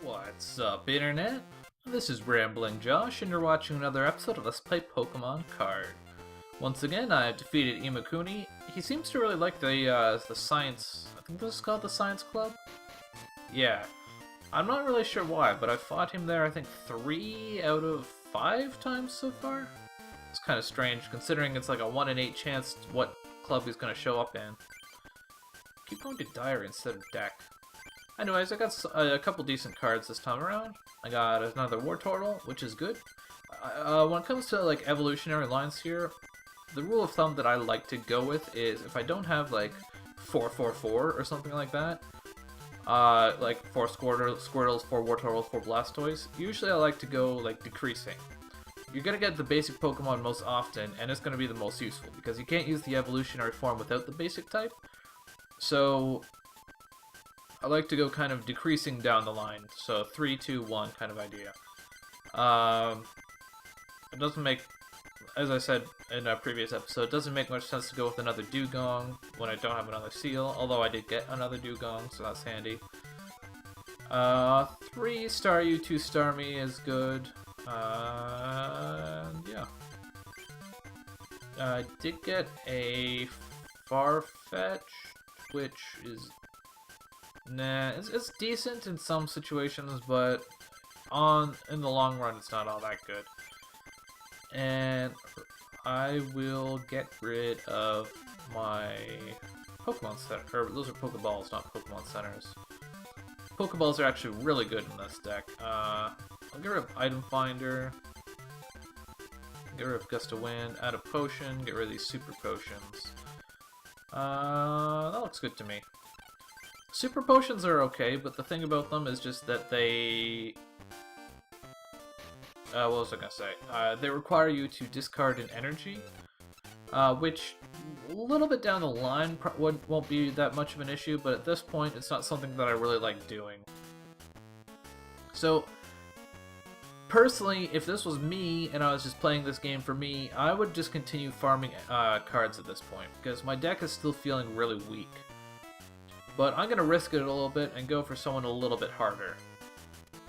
What's up, Internet? This is Rambling Josh, and you're watching another episode of Let's Play Pokemon Card. Once again, I have defeated Imakuni. He seems to really like the science... I think this is called the Science Club? Yeah. I'm not really sure why, but I fought him there, I think, 3 out of 5 times so far? It's kind of strange, considering it's like a 1 in 8 chance what club he's going to show up in. Keep going to Diary instead of Deck. Anyways, I got a couple decent cards this time around. I got another Wartortle, which is good. When it comes to like evolutionary lines here, the rule of thumb that I like to go with is if I don't have like 444 or something like that, like 4 Squirtles, 4 Wartortles, 4 Blastoise, usually I like to go like decreasing. You're gonna get the basic Pokemon most often, and it's gonna be the most useful because you can't use the evolutionary form without the basic type. So I like to go kind of decreasing down the line, so 3, 2, 1 kind of idea. It doesn't make, as I said in a previous episode, it doesn't make much sense to go with another Dugong when I don't have another Seal, although I did get another Dugong, so that's handy. 3 Staryu, 2 Starmie is good. Yeah. I did get a Farfetch, which is... Nah, it's decent in some situations, but in the long run, it's not all that good. And I will get rid of my Pokemon Center, or those are Pokeballs, not Pokemon Centers. Pokeballs are actually really good in this deck. I'll get rid of Item Finder, get rid of Gust of Wind, add a Potion, get rid of these Super Potions. That looks good to me. Super Potions are okay, but the thing about them is just that they... what was I gonna say? They require you to discard an energy, which a little bit down the line won't be that much of an issue, but at this point it's not something that I really like doing. So, personally, if this was me and I was just playing this game for me, I would just continue farming cards at this point, because my deck is still feeling really weak. But I'm going to risk it a little bit and go for someone a little bit harder.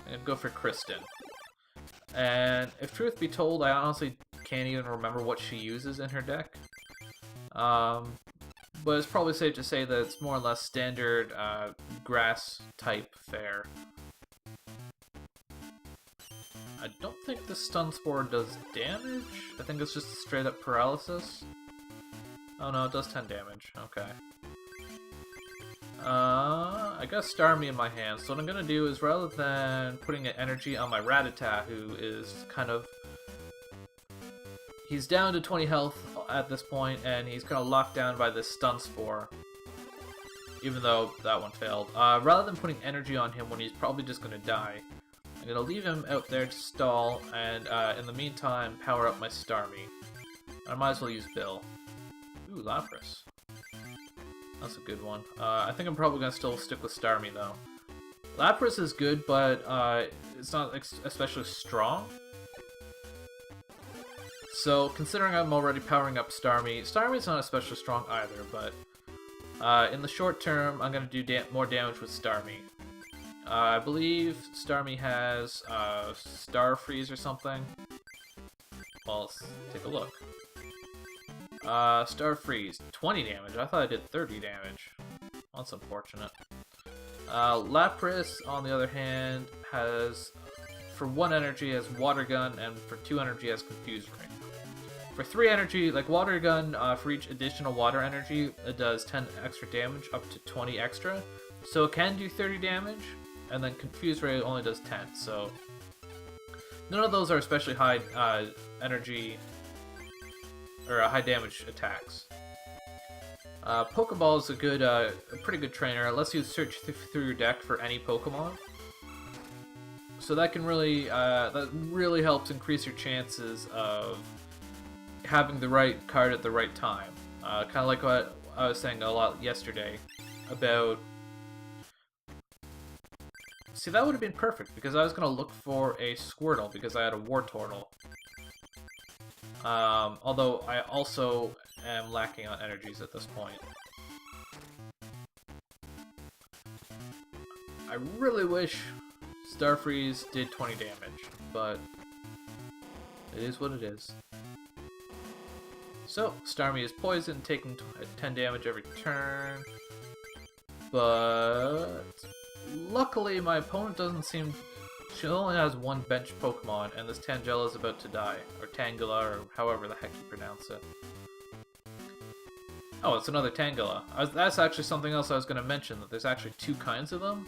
I'm going to go for Kristen. And if truth be told, I honestly can't even remember what she uses in her deck. But it's probably safe to say that it's more or less standard grass type fare. I don't think the Stun Spore does damage. I think it's just straight up paralysis. Oh no, it does 10 damage. Okay. I got Starmie in my hand, so what I'm gonna do is rather than putting an energy on my Rattata, who is kind of... He's down to 20 health at this point, and he's kind of locked down by this Stun Spore. Even though that one failed. Rather than putting energy on him when he's probably just gonna die, I'm gonna leave him out there to stall, and in the meantime, power up my Starmie. I might as well use Bill. Ooh, Lapras. That's a good one. I think I'm probably going to still stick with Starmie, though. Lapras is good, but it's not especially strong. So, considering I'm already powering up Starmie, Starmie's not especially strong either, but in the short term, I'm going to do more damage with Starmie. I believe Starmie has Star Freeze or something. Well, let's take a look. Star Freeze, 20 damage. I thought I did 30 damage. That's unfortunate. Lapras, on the other hand, has, for 1 energy, has Water Gun, and for 2 energy, has Confuse Ring. For 3 energy, like Water Gun, for each additional water energy, it does 10 extra damage, up to 20 extra. So it can do 30 damage, and then Confuse Ring only does 10, so... None of those are especially high energy... or high damage attacks. Pokeball is a pretty good trainer. It lets you search through your deck for any Pokemon. So that can really, that really helps increase your chances of having the right card at the right time. Kind of like what I was saying a lot yesterday about... See, that would have been perfect, because I was going to look for a Squirtle, because I had a Wartortle. Although I also am lacking on energies at this point. I really wish Starfreeze did 20 damage, but it is what it is. So, Starmie is poisoned, taking 10 damage every turn. But luckily, my opponent doesn't seem... She only has one bench Pokemon, and this Tangela is about to die. Or Tangela, or however the heck you pronounce it. Oh, it's another Tangela. That's actually something else I was going to mention, that there's actually two kinds of them.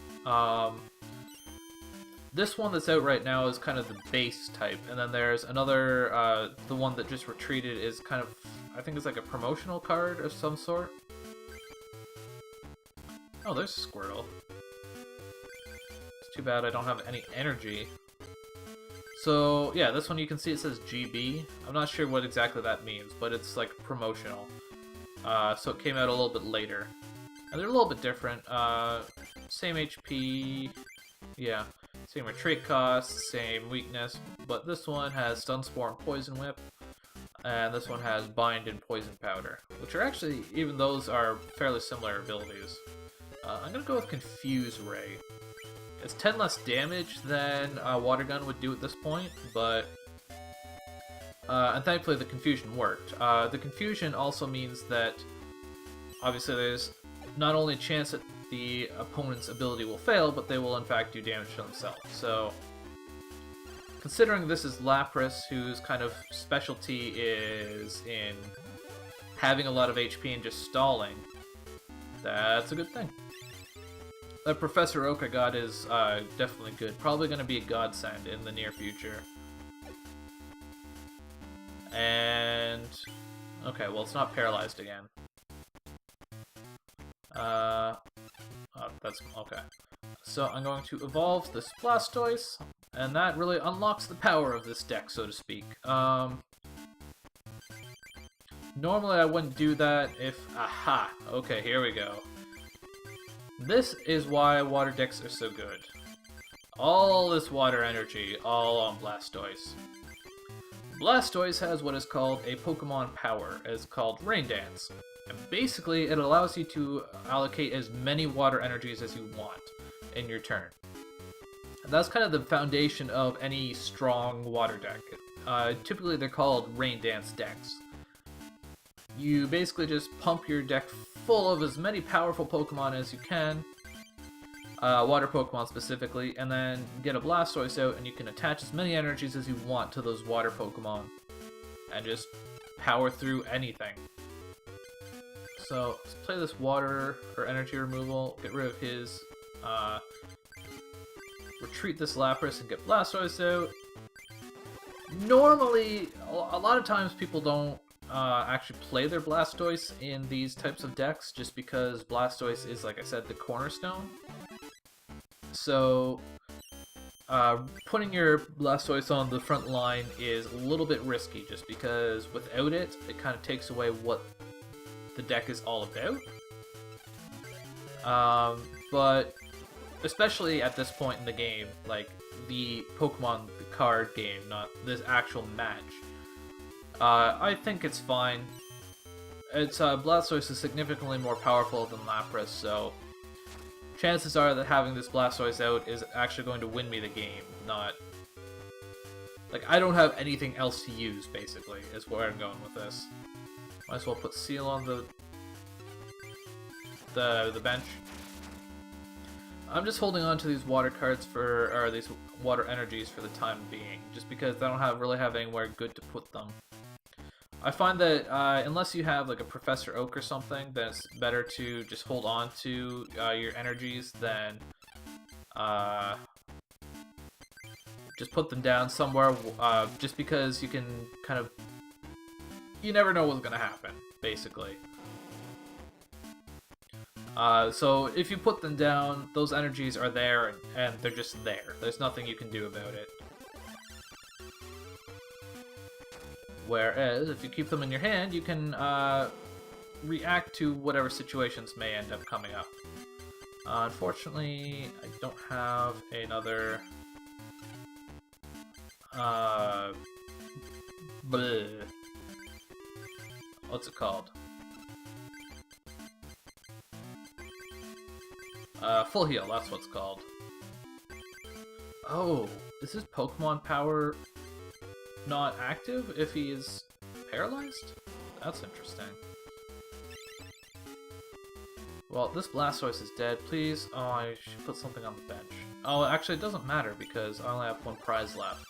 This one that's out right now is kind of the base type, and then there's another, the one that just retreated is kind of, I think it's like a promotional card of some sort. Oh, there's a Squirtle. It's too bad I don't have any energy. So, yeah, this one you can see it says GB. I'm not sure what exactly that means, but it's like promotional. So it came out a little bit later. And they're a little bit different. Same HP, yeah. Same retreat cost, same weakness, but this one has Stun Spore and Poison Whip, and this one has Bind and Poison Powder, which are actually, even those are fairly similar abilities. I'm gonna go with Confuse Ray. It's 10 less damage than Water Gun would do at this point, but... and thankfully the Confusion worked. The Confusion also means that, obviously there's not only a chance that the opponent's ability will fail, but they will in fact do damage to themselves. So, considering this is Lapras, whose kind of specialty is in having a lot of HP and just stalling, that's a good thing. That Professor Oak I got is definitely good. Probably going to be a godsend in the near future. And... okay, well it's not paralyzed again. Oh, that's okay. So I'm going to evolve this Blastoise, and that really unlocks the power of this deck, so to speak. Normally I wouldn't do that if... aha! Okay, here we go. This is why water decks are so good. All this water energy, all on Blastoise. Blastoise has what is called a Pokemon power. It's called Raindance. And basically, it allows you to allocate as many water energies as you want in your turn. And that's kind of the foundation of any strong water deck. Typically, they're called Raindance decks. You basically just pump your deck full of as many powerful Pokemon as you can, water Pokemon specifically, and then get a Blastoise out, and you can attach as many energies as you want to those water Pokemon, and just power through anything. So, let's play this water or energy removal, get rid of his, retreat this Lapras and get Blastoise out. Normally, a lot of times people don't actually play their Blastoise in these types of decks, just because Blastoise is, like I said, the cornerstone. So, putting your Blastoise on the front line is a little bit risky, just because without it, it kind of takes away what the deck is all about. But especially at this point in the game, like the Pokemon the card game, not this actual match, I think it's fine. It's Blastoise is significantly more powerful than Lapras, so chances are that having this Blastoise out is actually going to win me the game, not... like, I don't have anything else to use, basically, is where I'm going with this. Might as well put Seal on the bench. I'm just holding on to these water cards for, or these water energies for the time being, just because I don't really have anywhere good to put them. I find that unless you have like a Professor Oak or something, then it's better to just hold on to your energies than just put them down somewhere, just because you can kind of... you never know what's going to happen, basically. So if you put them down, those energies are there, and they're just there. There's nothing you can do about it. Whereas, if you keep them in your hand, you can react to whatever situations may end up coming up. Unfortunately, I don't have another... bleh. What's it called? Full heal, that's what's called. Oh, is his Pokemon power not active if he is paralyzed? That's interesting. Well, this Blastoise is dead. Please. Oh, I should put something on the bench. Oh, actually, it doesn't matter because I only have one prize left.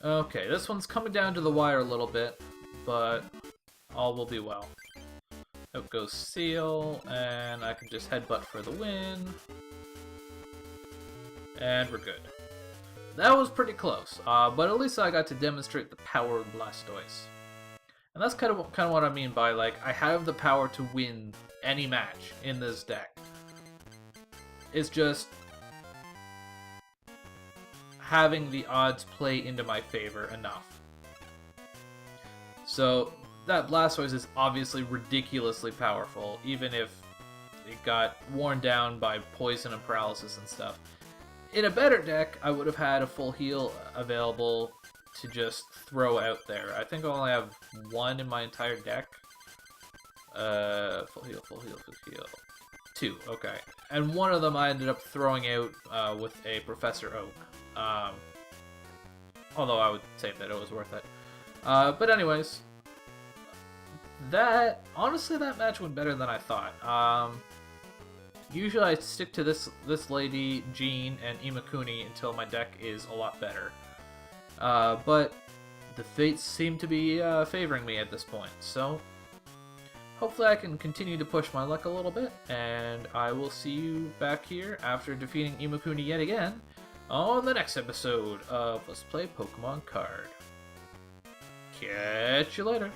Okay, this one's coming down to the wire a little bit, but all will be well. Out goes Seal, and I can just headbutt for the win. And we're good. That was pretty close, but at least I got to demonstrate the power of Blastoise. And that's kind of what I mean by, like, I have the power to win any match in this deck. It's just having the odds play into my favor enough. So that Blastoise is obviously ridiculously powerful, even if it got worn down by poison and paralysis and stuff. In a better deck, I would have had a full heal available to just throw out there. I think I only have one in my entire deck. Full heal, full heal, full heal. Two, okay. And one of them I ended up throwing out with a Professor Oak. Although I would say that it was worth it. But anyways, honestly, that match went better than I thought. Usually I stick to this lady, Jean, and Imakuni until my deck is a lot better. But the fates seem to be favoring me at this point, so hopefully I can continue to push my luck a little bit, and I will see you back here after defeating Imakuni yet again on the next episode of Let's Play Pokemon Card. Catch you later!